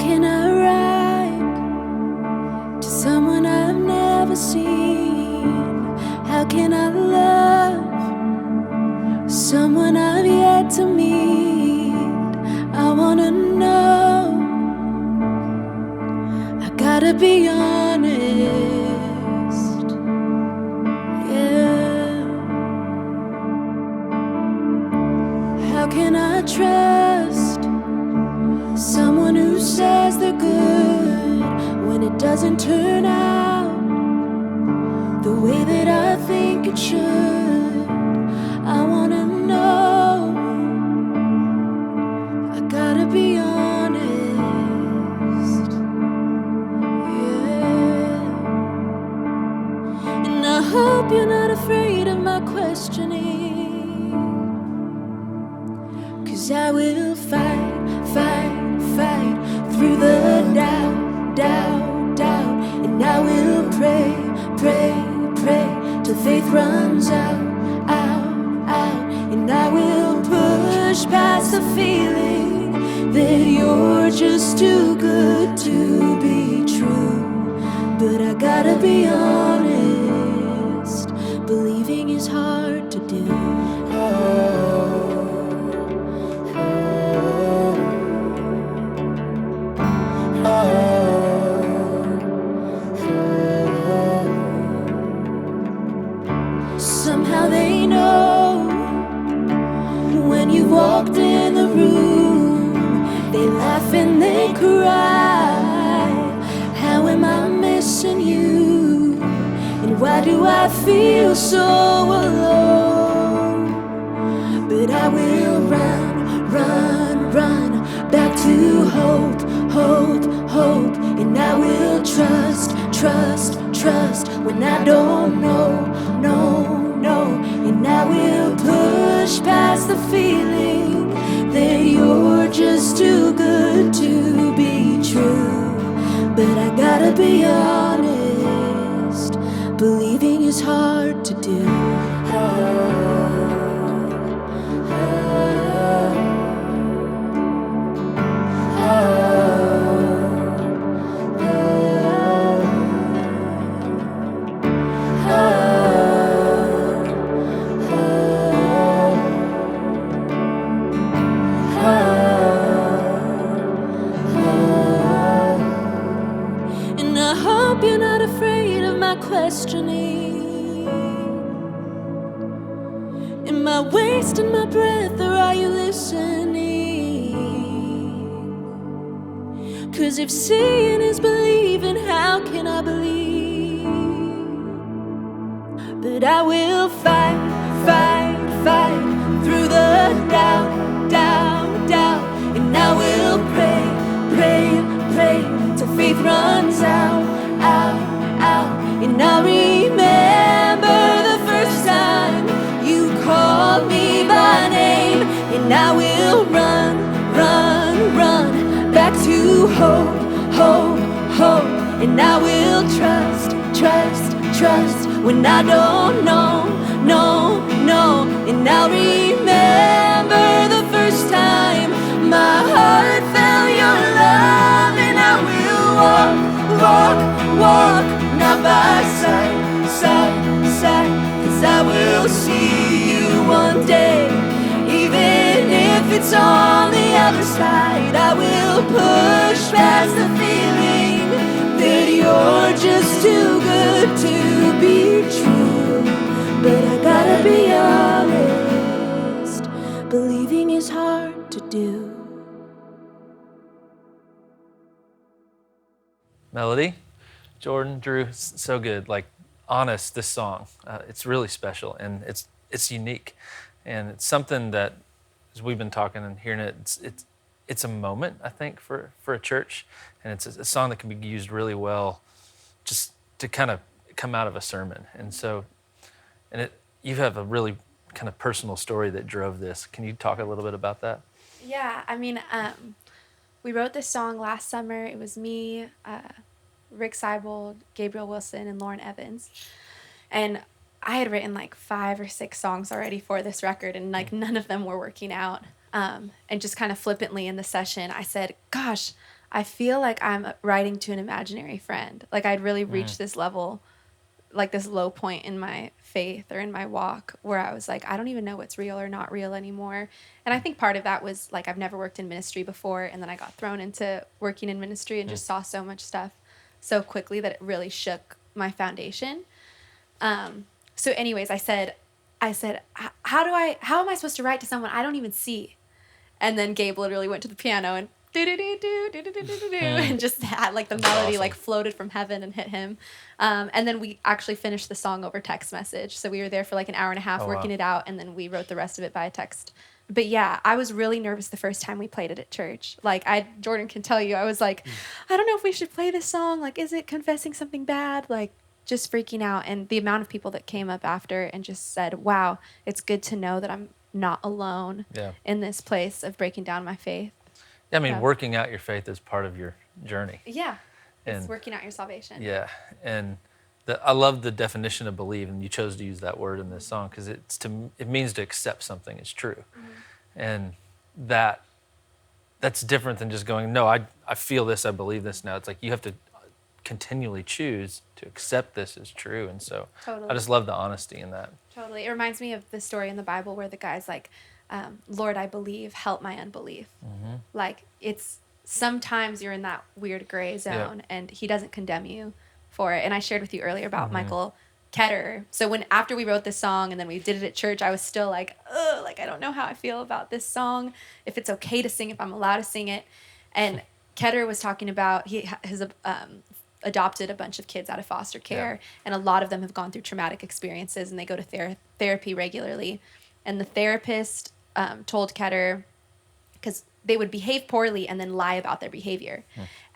can I write to someone I've never seen? How can I love someone I've yet to meet? I wanna know, I gotta be honest, yeah. How can I trust someone who says they're good when it doesn't turn out the way that I think it should? I wanna know, I gotta be honest, yeah. And I hope you're not afraid of my questioning, 'cause I will fight through the doubt, and I will pray till faith runs out, and I will push past the feeling that you're just too good to be true. But I gotta be honest, believing is hard to do. Somehow they know when you walked in the room. They laugh and they cry. How am I missing you? And why do I feel so alone? But I will run back to hope, and I will trust when I don't know, and I will push past the feeling that you're just too good to be true. But I gotta be honest, believing is hard to do. And I hope you're not afraid of my questioning. Am I wasting my breath or are you listening? 'Cause if seeing is believing, how can I believe? But I will fight through the doubt, and I will pray till faith runs out, and I remember the first time you called me by name, and I will run back to hope, and I will trust when I don't know, and I'll remember the first time my heart felt your love, and I will walk, not by sight, 'cause I will see you one day, even if it's on the other side. I will push past the feeling that you're just too good to be true. But I gotta be honest, believing is hard to do. Melody, Jordan, Drew, so good. Like, honest, this song, it's really special and it's unique, and it's something that, as we've been talking and hearing it, it's a moment, I think, for a church, and it's a song that can be used really well, just to kind of come out of a sermon. And so, you have a really kind of personal story that drove this. Can you talk a little bit about that? Yeah, I mean, we wrote this song last summer. It was me, Rick Seibold, Gabriel Wilson, and Lauren Evans. And I had written like 5 or 6 songs already for this record, and like none of them were working out. And just kind of flippantly in the session, I said, gosh, I feel like I'm writing to an imaginary friend. Like I'd really reached this level, like this low point in my faith or in my walk where I was like, I don't even know what's real or not real anymore. And I think part of that was like, I've never worked in ministry before. And then I got thrown into working in ministry and just saw so much stuff so quickly that it really shook my foundation. So anyways, I said, how am I supposed to write to someone I don't even see? And then Gabe literally went to the piano and and just had like the melody like floated from heaven and hit him. And then we actually finished the song over text message. So we were there for like an hour and a half working it out, and then we wrote the rest of it by text. But yeah, I was really nervous the first time we played it at church. Like Jordan can tell you, I was like, I don't know if we should play this song. Like, is it confessing something bad? Like, just freaking out. And the amount of people that came up after and just said, wow, it's good to know that I'm not alone in this place of breaking down my faith. Yeah, I mean, working out your faith is part of your journey. Yeah, it's And working out your salvation. yeah, and I love the definition of believe, and you chose to use that word in this song because it means to accept something as true, and that's different than just going, no, I feel this, I believe this now. It's like you have to continually choose to accept this as true, and so Totally. I just love the honesty in that. Totally. It reminds me of the story in the Bible where the guy's like, Lord, I believe, help my unbelief. Like, it's sometimes you're in that weird gray zone and he doesn't condemn you for it. And I shared with you earlier about Michael Ketterer. So after we wrote this song and then we did it at church, I was still like, ugh, like I don't know how I feel about this song, if it's okay to sing, if I'm allowed to sing it. And Ketterer was talking about he has adopted a bunch of kids out of foster care, and a lot of them have gone through traumatic experiences, and they go to therapy regularly. And the therapist told Ketterer, because they would behave poorly and then lie about their behavior.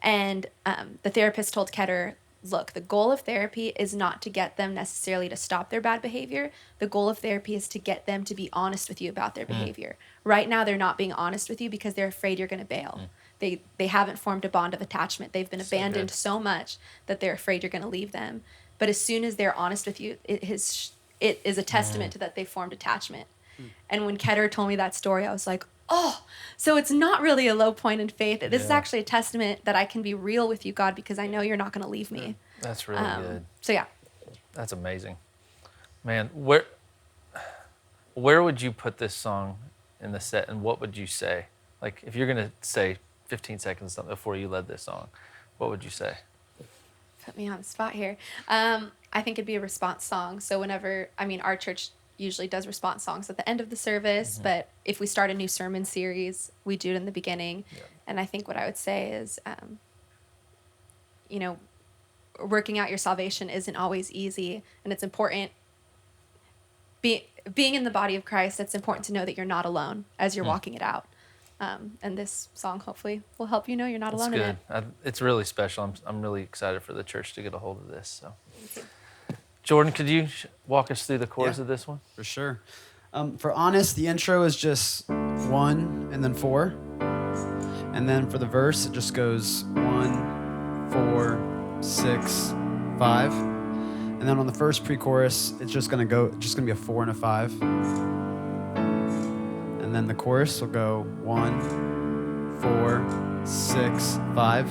And the therapist told Ketterer, look, the goal of therapy is not to get them necessarily to stop their bad behavior. The goal of therapy is to get them to be honest with you about their behavior. Right now, they're not being honest with you because they're afraid you're going to bail. They haven't formed a bond of attachment. They've been abandoned so much that they're afraid you're going to leave them. But as soon as they're honest with you, it is a testament to that they formed attachment. And when Ketterer told me that story, I was like, oh, so it's not really a low point in faith. This is actually a testament that I can be real with you, God, because I know you're not going to leave me. That's really good. So yeah. That's amazing. Man, where would you put this song in the set, and what would you say? Like, if you're going to say 15 seconds something before you led this song, what would you say? Put me on the spot here. I think it'd be a response song. So our church usually does response songs at the end of the service, but if we start a new sermon series, we do it in the beginning. And I think what I would say is, working out your salvation isn't always easy, and it's important. Being in the body of Christ, it's important to know that you're not alone as you're walking it out. And this song hopefully will help you know you're not alone in it. It's really special. I'm really excited for the church to get a hold of this. So, Jordan, could you walk us through the chorus of this one? For sure. For Honest, the intro is just 1 and then 4. And then for the verse, it just goes 1, 4, 6, 5. And then on the first pre-chorus, it's just gonna be a 4 and a 5. And then the chorus will go 1, 4, 6, 5.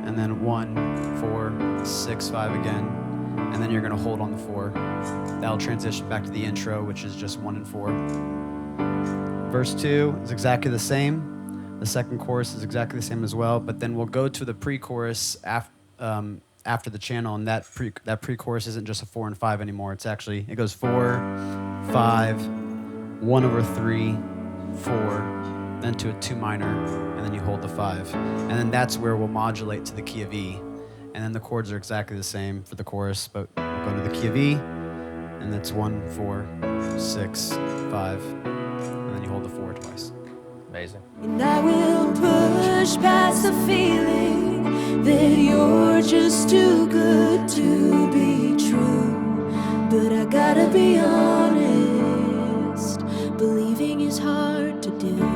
And then 1, 4, 6, 5 again. And then you're gonna hold on the 4. That'll transition back to the intro, which is just 1 and 4. Verse 2 is exactly the same. The second chorus is exactly the same as well, but then we'll go to the pre-chorus after the channel, and that pre-chorus isn't just a 4 and 5 anymore. It goes 4, 5, 1 over 3, 4, then to a 2 minor, and then you hold the 5. And then that's where we'll modulate to the key of E. And then the chords are exactly the same for the chorus, but we'll go to the key of E, and that's 1, 4, 6, 5, and then you hold the 4 twice. Amazing. And I will push past the feeling that you're just too good to be true. But I gotta be honest, believing is hard to do.